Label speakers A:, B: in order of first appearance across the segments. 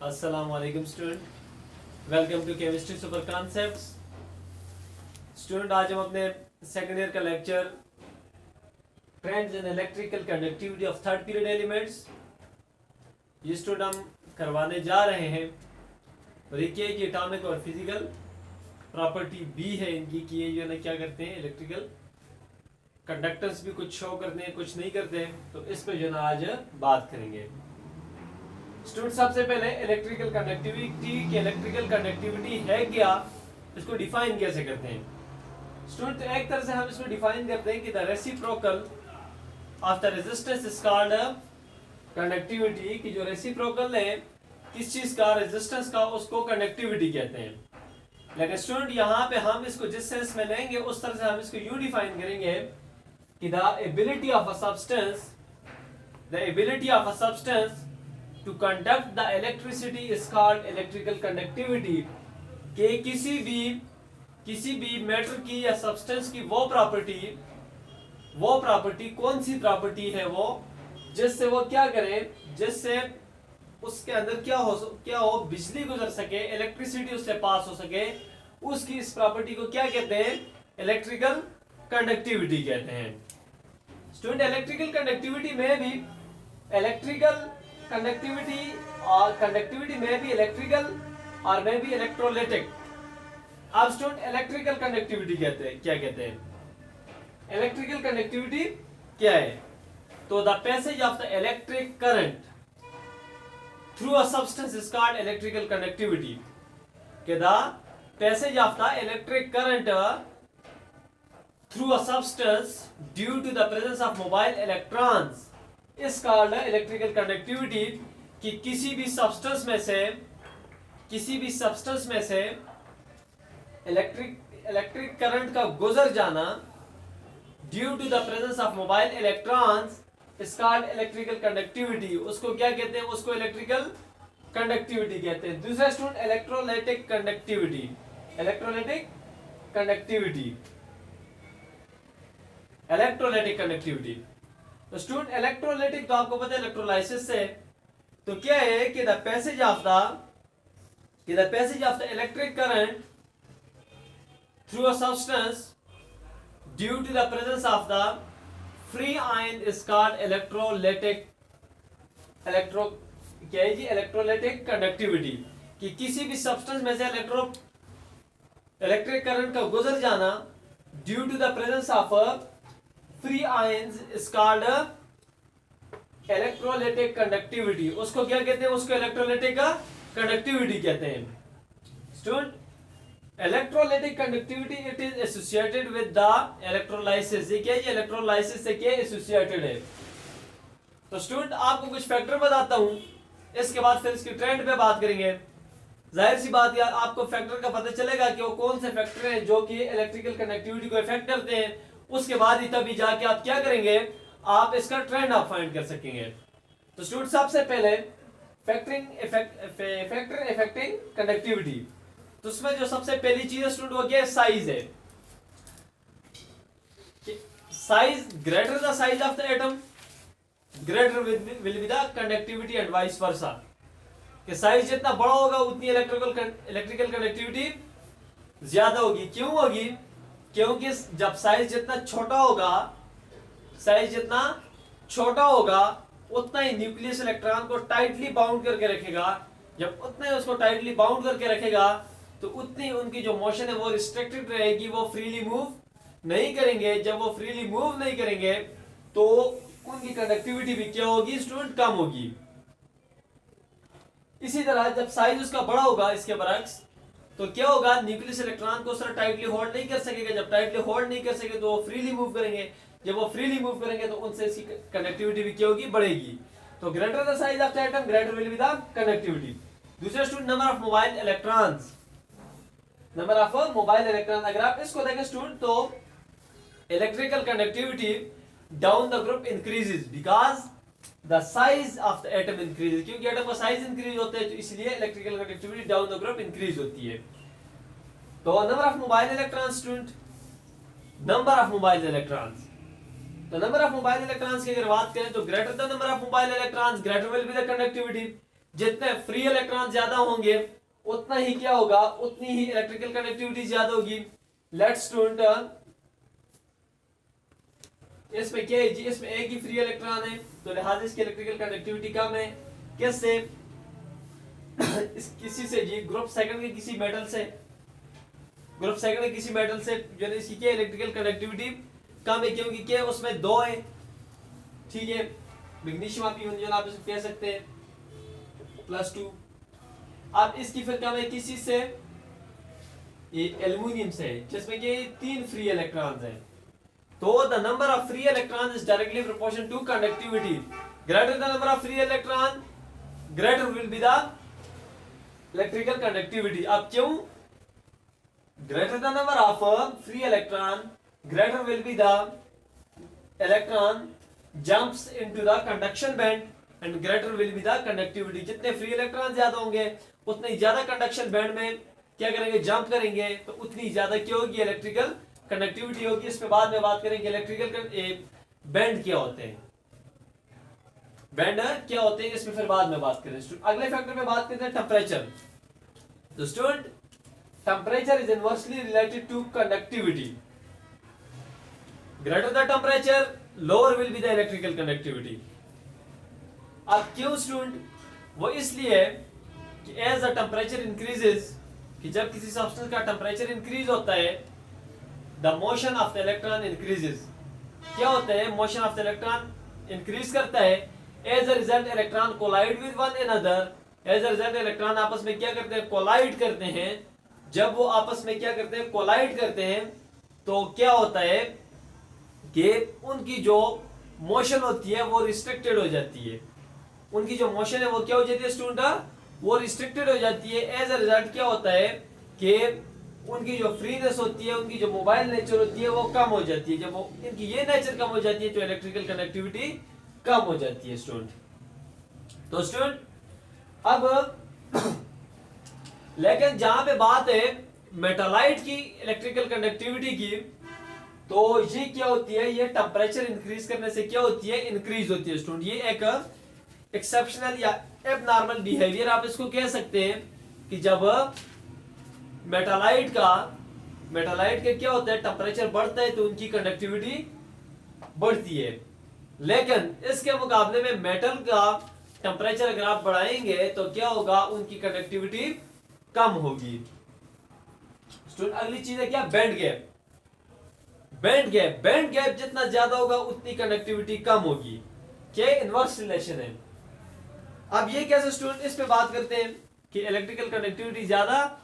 A: अस्सलामुअलैकुम student, welcome to chemistry super concepts. Student, आज हम अपने सेकेंड ईयर का lecture trends in electrical conductivity of third period elements ये स्टूडेंट हम करवाने जा रहे हैं। और ये क्या है कि एटॉमिक और फिजिकल प्रॉपर्टी बी है इनकी कि ये जो है ना क्या करते हैं, इलेक्ट्रिकल कंडक्टेंस भी कुछ शो करते हैं कुछ नहीं करते हैं। तो इस पे जो है ना आज बात करेंगे। स्टूडेंट, सबसे पहले इलेक्ट्रिकल कंडक्टिविटी है क्या, इसको डिफाइन कैसे करते हैं। स्टूडेंट, एक तरह से हम इसको डिफाइन करते हैं कि the reciprocal of the resistance is called conductivity. कि जो रेसिप्रोकल है किस चीज का, रेजिस्टेंस का, उसको कंडक्टिविटी कहते हैं। लेकिन स्टूडेंट यहाँ पे हम इसको जिस सेंस में लेंगे उस तरह से हम इसको यूं डिफाइन करेंगे कि the ability of a substance to conduct the electricity is called electrical conductivity। कि किसी भी मैटर की या सब्सटेंस की वो प्रॉपर्टी कौन सी प्रॉपर्टी है वो, जिससे वो क्या करे, जिससे उसके अंदर क्या हो बिजली गुजर सके, इलेक्ट्रिसिटी उससे पास हो सके, उसकी इस प्रॉपर्टी को क्या कहते हैं, इलेक्ट्रिकल कंडक्टिविटी कहते हैं। स्टूडेंट, इलेक्ट्रिकल कंडक्टिविटी में भी इलेक्ट्रिकल और में भी इलेक्ट्रोलाइटिक। अब स्टूडेंट, इलेक्ट्रिकल कंडक्टिविटी क्या कहते हैं, इलेक्ट्रिकल कंडक्टिविटी क्या है। तो the passage of the electric current through a substance is called electrical conductivity. कि the passage of the electric current through a substance due to the presence of mobile electrons is called electrical conductivity. कि किसी भी substance में से electric current का गुजर जाना due to the presence of mobile electrons is called electrical conductivity. उसको क्या कहते हैं, उसको इलेक्ट्रिकल कंडक्टिविटी कहते हैं। दूसरा स्टूडेंट, इलेक्ट्रोलाइटिक कंडक्टिविटी। तो स्टूडेंट, इलेक्ट्रोलाइटिक तो आपको पता है इलेक्ट्रोलाइसिस से। तो क्या है कि the passage of the electric current through a substance due to the presence of the free ion is called electrolytic conductivity. कि किसी भी सब्सटेंस में से इलेक्ट्रिक करंट का गुजर जाना due to the presence of free ions is called electrolytic conductivity. उसको क्या कहते हैं, उसको इलेक्ट्रोलाइटिक कंडक्टिविटी कहते हैं। Student, electrolytic conductivity it is associated with the electrolysis. ये क्या है, इलेक्ट्रोलाइसिस से क्या एसोसिएटेड है। तो स्टूडेंट, आपको कुछ फैक्टर बताता हूं, इसके बाद फिर इसकी ट्रेंड पे बात करेंगे। जाहिर सी बात यार, आपको फैक्टर का पता चलेगा कि वो कौन से फैक्टर हैं जो कि इलेक्ट्रिकल कंडक्टिविटी को इफेक्ट करते हैं। उसके बाद ही तभी जाके आप क्या करेंगे, आप इसका ट्रेंड आप फाइंड कर सकेंगे। तो स्टूडेंट, सबसे पहले फैक्टर इफेक्टिंग कंडक्टिविटी। तो उसमें जो सबसे पहली चीज है स्टूडेंट वो क्या है, साइज है। Size greater the size of the atom greater will be the conductivity and vice versa. कि साइज जितना बड़ा होगा उतनी इलेक्ट्रिकल कंडक्टिविटी ज्यादा होगी। क्यों होगी, क्योंकि जब साइज जितना छोटा होगा उतना ही न्यूक्लियस इलेक्ट्रॉन को टाइटली बाउंड करके रखेगा। जब उतना ही उसको टाइटली बाउंड करके रखेगा तो उतनी उनकी जो मोशन है वो रिस्ट्रिक्टेड रहेगी, वो फ्रीली मूव नहीं करेंगे। जब वो फ्रीली मूव नहीं करेंगे तो उनकी कंडक्टिविटी भी क्या होगी स्टूडेंट, कम होगी। इसी तरह जब साइज उसका बड़ा होगा इसके बरक्स, तो क्या होगा, न्यूक्लियस इलेक्ट्रॉन को उस तरह टाइटली होल्ड नहीं कर सकेगा। जब टाइटली होल्ड नहीं कर सके तो वो फ्रीली मूव करेंगे। जब वो फ्रीली मूव करेंगे तो उनसे इसकी कंडक्टिविटी भी क्या होगी, बढ़ेगी। तो greater the size of the atom greater will be the conductivity. दूसरा student, number of mobile electrons. अगर आप इसको देखें स्टूडेंट, तो electrical conductivity down the group increases because the size of the atom increases. क्योंकि एटम का size increase होता है तो इसलिए electrical conductivity down the group increase होती है। तो number of mobile electrons student, number of mobile electrons. तो नंबर ऑफ मोबाइल इलेक्ट्रॉन्स की अगर बात करें तो greater the number of mobile electrons greater will be the conductivity. जितने फ्री इलेक्ट्रॉन ज्यादा होंगे उतना ही क्या होगा, उतनी ही इलेक्ट्रिकल कंडक्टिविटी ज्यादा होगी। लेट्स स्टूडेंट, इसमें क्या है जी, इसमें एक ही फ्री इलेक्ट्रॉन है तो लिहाजा इसकी इलेक्ट्रिकल कंडक्टिविटी कम है। कैसे? किसी से जी, ग्रुप सेकंड के किसी मेटल से, ग्रुप सेकंड के किसी मेटल से जो है इसकी क्या इलेक्ट्रिकल कंडक्टिविटी कम है, क्योंकि क्या उसमें दो है, ठीक है। मैग्नीशियम आप जो आप इसको कह सकते हैं +2। अब इसकी फिर कम है किसी से, ये एल्युमिनियम से जिसमें कि 3 फ्री इलेक्ट्रॉन्स हैं। तो the number of free electron is directly proportional to conductivity. Greater the number of free electron greater will be the electrical conductivity. अब क्यों? Greater the number of free electron greater will be the electron jumps into the conduction band and greater will be the conductivity. जितने free electron ज्यादा होंगे उतने ही ज्यादा conduction band में क्या करेंगे, जंप करेंगे, तो उतनी ज्यादा क्या होगी, इलेक्ट्रिकल कंडक्टिविटी होगी। इस पे बाद में बात करेंगे इलेक्ट्रिकल बैंड क्या होते हैं, बैंड क्या होते हैं, इसमें फिर बाद में बात करें। अगले फैक्टर पे बात करते हैं टेम्परेचर। तो student, temperature is inversely related to conductivity. Greater the temperature lower will be the electrical conductivity. अब क्यों स्टूडेंट? वो इसलिए कि एज द टेम्परेचर इंक्रीजेस, कि जब किसी सब्सटेंस का टेम्परेचर इंक्रीज होता है the motion of the electron increases. क्या होता है, motion of the electron increase करता है। As a result electron collide with one another. As a result electron आपस में क्या करते हैं, कोलाइड करते हैं। जब वो आपस में क्या करते हैं, कोलाइड करते हैं, तो क्या होता है कि उनकी जो मोशन होती है वो रिस्ट्रिक्टेड हो जाती है। उनकी जो मोशन है वो क्या हो जाती है स्टूडेंट, वो रिस्ट्रिक्टेड हो जाती है। एज अ रिजल्ट क्या होता है कि उनकी जो फ्रीनेस होती है, उनकी जो मोबाइल नेचर होती है वो कम हो जाती है। जब वो इनकी ये नेचर कम हो जाती है तो इलेक्ट्रिकल कनेक्टिविटी कम हो जाती है स्टूडेंट। तो स्टूडेंट अब लेकिन जहां पे बात है मेटालाइट की इलेक्ट्रिकल कंडक्टिविटी की, तो ये क्या होती है, ये टेम्परेचर इंक्रीज करने से क्या होती है, इंक्रीज होती है स्टूडेंट। ये एक एक्सेप्शनल या एबनॉर्मल बिहेवियर आप इसको कह सकते हैं कि जब मेटालाइट के क्या होता है, टेम्परेचर बढ़ता है तो उनकी कंडक्टिविटी बढ़ती है। लेकिन इसके मुकाबले में मेटल का टेम्परेचर अगर आप बढ़ाएंगे तो क्या होगा, उनकी कंडक्टिविटी कम होगी। स्टूडेंट अगली चीज है क्या, बैंड गैप। बैंड गैप जितना ज्यादा होगा उतनी कंडक्टिविटी कम होगी। क्या इनवर्स रिलेशन है। अब ये कैसे स्टूडेंट, इस पे बात करते हैं कि इलेक्ट्रिकल कंडक्टिविटी ज्यादा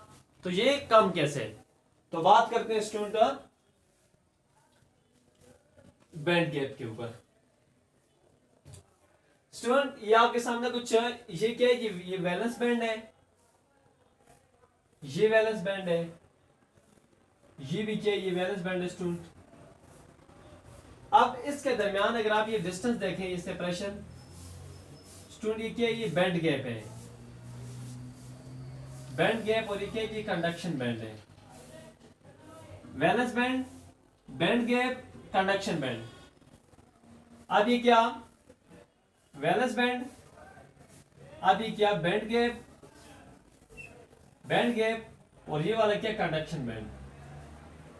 A: तो ये कम कैसे। तो बात करते हैं स्टूडेंट बैंड गैप के ऊपर। स्टूडेंट ये आपके सामने कुछ ये क्या है, ये वैलेंस बैंड है, ये वैलेंस बैंड है, ये भी क्या है, ये वैलेंस बैंड है स्टूडेंट। अब इसके दरमियान अगर आप ये डिस्टेंस देखें, ये सेपरेशन स्टूडेंट, ये क्या है, ये बैंड गैप है, बैंड गैप, और ये क्या है, ये कंडक्शन बैंड है। Valence band, band gap, conduction band. अब ये क्या, वैलेंस बैंड, अब ये क्या, बैंड गैप, और ये वाला क्या, कंडक्शन बैंड।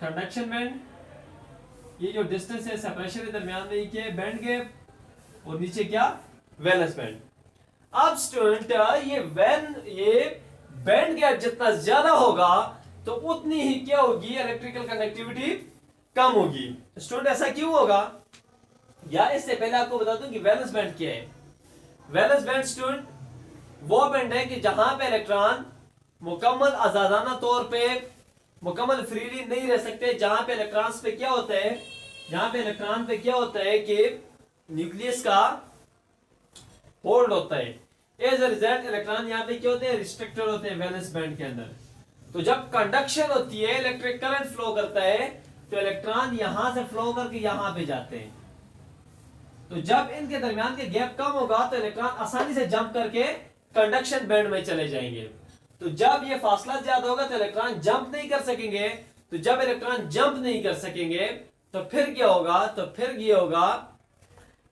A: कंडक्शन बैंड, ये जो डिस्टेंस है सेपरेशन के दरमियान में, ये क्या है, बैंड गैप, और नीचे क्या, वैलेंस बैंड। अब स्टूडेंट ये बैंड गैप जितना ज्यादा होगा तो उतनी ही क्या होगी, इलेक्ट्रिकल कंडक्टिविटी कम होगी। स्टूडेंट ऐसा क्यों होगा, या इससे पहले आपको बता दूं कि वैलेंस बैंड क्या है। वैलेंस बैंड स्टूडेंट वो बैंड है कि जहां पे इलेक्ट्रॉन मुकम्मल आजादाना तौर पे मुकम्मल फ्रीली नहीं रह सकते, जहां पे इलेक्ट्रॉन्स पे क्या होता है, जहां पे इलेक्ट्रॉन पे क्या होता है कि न्यूक्लियस का होल्ड होता है। एज अ रिजल्ट इलेक्ट्रॉन यहाँ पे क्या होते हैं, रिस्ट्रिक्टेड होते हैं वैलेंस बैंड के अंदर। तो जब कंडक्शन होती है, इलेक्ट्रिक करंट फ्लो करता है, तो इलेक्ट्रॉन यहां से फ्लो करके यहां पे जाते हैं। तो जब इनके दरमियान के गैप कम होगा तो इलेक्ट्रॉन आसानी से जंप करके कंडक्शन बैंड में चले जाएंगे। तो जब ये फासला ज्यादा होगा तो इलेक्ट्रॉन जंप नहीं कर सकेंगे। तो जब इलेक्ट्रॉन जंप नहीं कर सकेंगे तो फिर क्या होगा, तो फिर ये होगा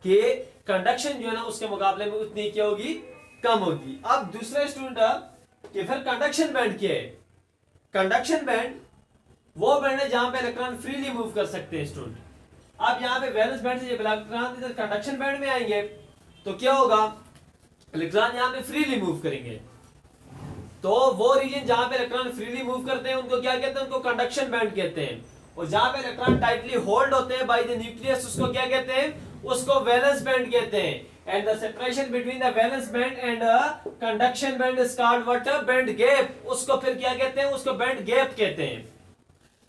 A: कि कंडक्शन जो है ना उसके मुकाबले में उतनी क्या होगी, कम होगी। अब दूसरा स्टूडेंट कि फिर कंडक्शन बैंड क्या है? कंडक्शन बैंड वो बैंड है जहां पे इलेक्ट्रॉन फ्रीली मूव कर सकते हैं स्टूडेंट। अब यहाँ पे वैलेंस बैंड से जब इलेक्ट्रॉन इधर कंडक्शन बैंड में आएंगे तो क्या होगा, इलेक्ट्रॉन यहाँ पे फ्रीली मूव करेंगे। तो वो रीजन जहां पे इलेक्ट्रॉन फ्रीली मूव करते हैं उनको क्या कहते हैं, उनको कंडक्शन बैंड कहते हैं। और जहां पे इलेक्ट्रॉन टाइटली होल्ड होते हैं बाय द न्यूक्लियस उसको क्या कहते हैं, उसको वैलेंस बैंड कहते हैं। And the separation between the valence band and conduction band is called what, band gap. उसको फिर क्या कहते हैं, उसको बैंड गैप कहते हैं।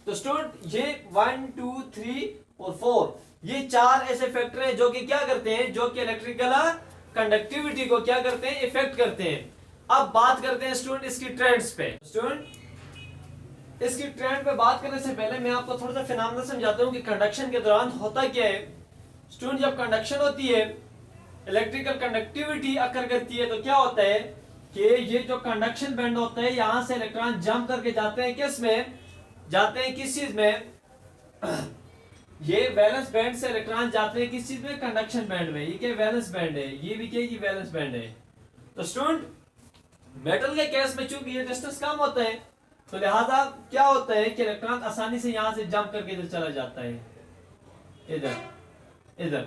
A: तो स्टूडेंट ये 1 2 3 और 4 ये चार ऐसे फैक्टर हैं जो कि क्या करते हैं, जो कि इलेक्ट्रिकल कंडक्टिविटी को क्या करते हैं, इफेक्ट करते हैं। अब बात करते हैं स्टूडेंट इसकी ट्रेंड्स पे। स्टूडेंट इसकी ट्रेंड पे बात करने से पहले मैं आपको थोड़ा सा फिनोमेना समझाता हूं कि कंडक्शन के दौरान होता क्या है। स्टूडेंट जब कंडक्शन होती है, इलेक्ट्रिकल कंडक्टिविटी अकर करती है, तो क्या होता है कि ये जो कंडक्शन बैंड होता है यहां से इलेक्ट्रॉन जंप करके जाते हैं किस में, जाते हैं किस चीज में, ये वैलेंस बैंड से इलेक्ट्रॉन जाते हैं किस चीज में, कंडक्शन बैंड में। ये क्या वैलेंस बैंड है, ये भी क्या, ये वैलेंस बैंड है। तो स्टूडेंट मेटल के केस में चूंकि ये डिस्टेंस कम होता है तो लिहाजा क्या होता है कि इलेक्ट्रॉन आसानी से यहां से जंप करके इधर चला जाता है, इधर इधर।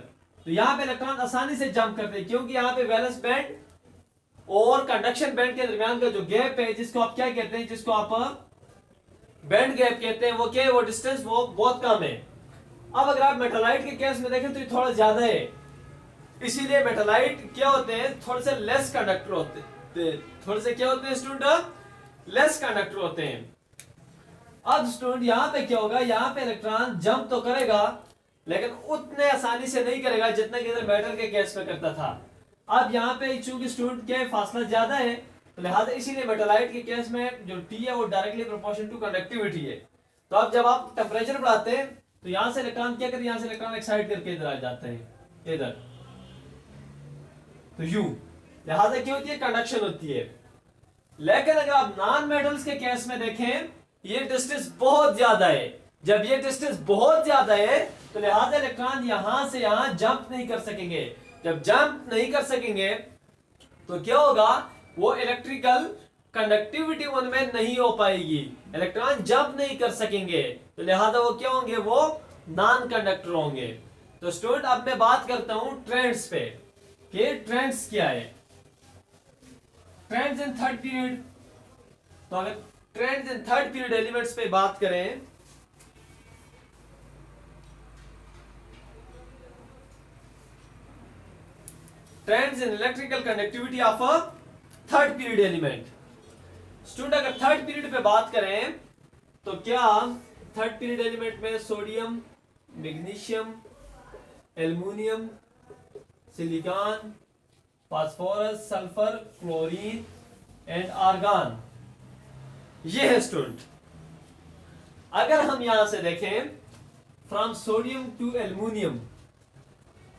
A: तो यहां पे इलेक्ट्रॉन आसानी से जंप करते हैं क्योंकि यहां पे वैलेंस बैंड और कंडक्शन बैंड के दरमियान का जो गैप है, जिसको आप क्या कहते हैं, जिसको आप बैंड गैप कहते हैं, वो क्या है, वो डिस्टेंस वो बहुत कम है। अब अगर आप मेटालाइट के केस में देखें तो ये थोड़ा ज्यादा है, इसीलिए मेटालाइट क्या होते हैं, थोड़े से लेस कंडक्टर होते हैं, थोड़े से क्या होते हैं स्टूडेंट, लेस कंडक्टर होते हैं। अब स्टूडेंट यहां पे क्या होगा, यहां पे इलेक्ट्रॉन जंप तो करेगा लेकिन उतने आसानी से नहीं करेगा जितना कि इधर मेटल के केस में करता था। अब यहाँ पे चूंकि स्टूडेंट के फासला ज्यादा है तो लिहाजा इसीलिए मेटालाइट के केस में जो टी है वो डायरेक्टली प्रोपोर्शनल टू कंडक्टिविटी है। तो अब जब आप टेम्परेचर बढ़ाते हैं तो यहां से इलेक्ट्रॉन क्या करते हैं, यहां से इलेक्ट्रॉन एक्साइट करके इधर आ जाते हैं इधर, तो यू लिहाजा क्या होती है, कंडक्शन होती है। लेकिन अगर आप नॉन मेटल्स के केस में देखें ये डिस्टेंस बहुत ज्यादा है। जब ये डिस्टेंस बहुत ज्यादा है तो लिहाजा इलेक्ट्रॉन यहां से यहां जंप नहीं कर सकेंगे। जब जंप नहीं कर सकेंगे तो क्या होगा, वो इलेक्ट्रिकल कंडक्टिविटी उनमें नहीं हो पाएगी, इलेक्ट्रॉन जंप नहीं कर सकेंगे, तो लिहाजा वो क्या होंगे, वो नॉन कंडक्टर होंगे। तो स्टूडेंट अब मैं बात करता हूं ट्रेंड्स पे कि ट्रेंड्स क्या है। ट्रेंड्स इन थर्ड पीरियड, तो अगर trends in third period elements पे बात करें trends in electrical conductivity of a third period element. Student अगर थर्ड पीरियड पे बात करें तो क्या थर्ड पीरियड एलिमेंट में sodium, magnesium, aluminium, silicon, phosphorus, sulphur, chlorine and argon, ये है स्टूडेंट। अगर हम यहां से देखें फ्रॉम सोडियम टू एल्युमिनियम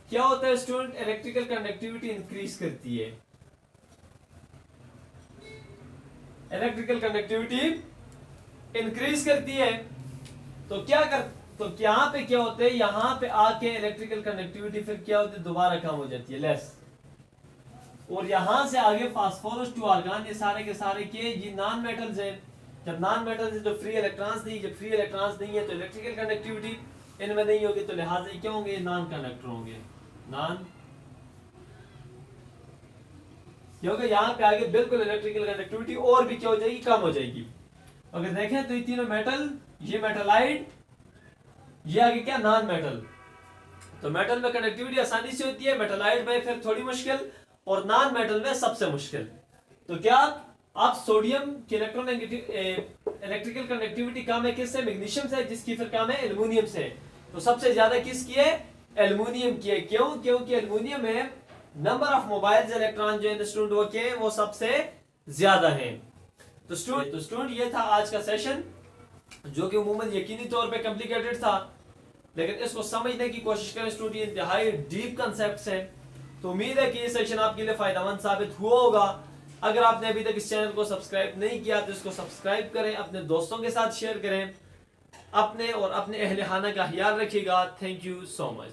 A: क्या होता है स्टूडेंट, इलेक्ट्रिकल कंडक्टिविटी इंक्रीज करती है, इलेक्ट्रिकल कंडक्टिविटी इंक्रीज करती है। तो क्या कर, तो यहां पे क्या होते हैं, यहां पे आके इलेक्ट्रिकल कंडक्टिविटी फिर क्या होती है, दोबारा कम हो जाती है, लेस। और यहां से आगे फास्फोरस टू आर्गन, ये सारे के सारे के ये नॉन मेटल्स हैं। जब नॉन मेटल्स है तो फ्री इलेक्ट्रॉन्स नहीं, जब फ्री इलेक्ट्रॉन्स नहीं है तो इलेक्ट्रिकल कंडक्टिविटी इनमें नहीं होगी, तो लिहाजा क्या होंगे, नॉन कंडक्टर होंगे, नॉन, क्योंकि यहां पे आगे बिल्कुल इलेक्ट्रिकल कंडक्टिविटी और भी क्या हो जाएगी, कम हो जाएगी। अगर देखें तो ये तीनों मेटल, ये मेटालाइट, ये आगे क्या, नॉन मेटल। तो मेटल में कंडक्टिविटी आसानी से होती है, मेटालाइट में फिर थोड़ी मुश्किल और नॉन मेटल में सबसे मुश्किल। तो क्या आप सोडियम की इलेक्ट्रिकल कंडक्टिविटी कम है किससे, मैग्नीशियम से, जिसकी फिर कम है एल्युमिनियम से। तो सबसे ज्यादा किसकी है, एल्युमिनियम की है। क्यों, क्योंकि एल्युमिनियम में नंबर ऑफ मोबाइल इलेक्ट्रॉन जो है स्टूडेंट वो क्या है, वो सबसे ज्यादा है। तो स्टूडेंट ये था आज का सेशन जो कि उमूमन यकीनी तौर पे कॉम्प्लिकेटेड था, लेकिन इसको समझने की कोशिश करें स्टूडेंट, ये इंतहाई डीप कंसेप्ट्स हैं। तो उम्मीद है कि ये सेशन आपके लिए फायदेमंद साबित हुआ होगा। अगर आपने अभी तक इस चैनल को सब्सक्राइब नहीं किया तो इसको सब्सक्राइब करें, अपने दोस्तों के साथ शेयर करें, अपने और अपने अहले खाना का ख्याल रखिएगा। Thank you so much.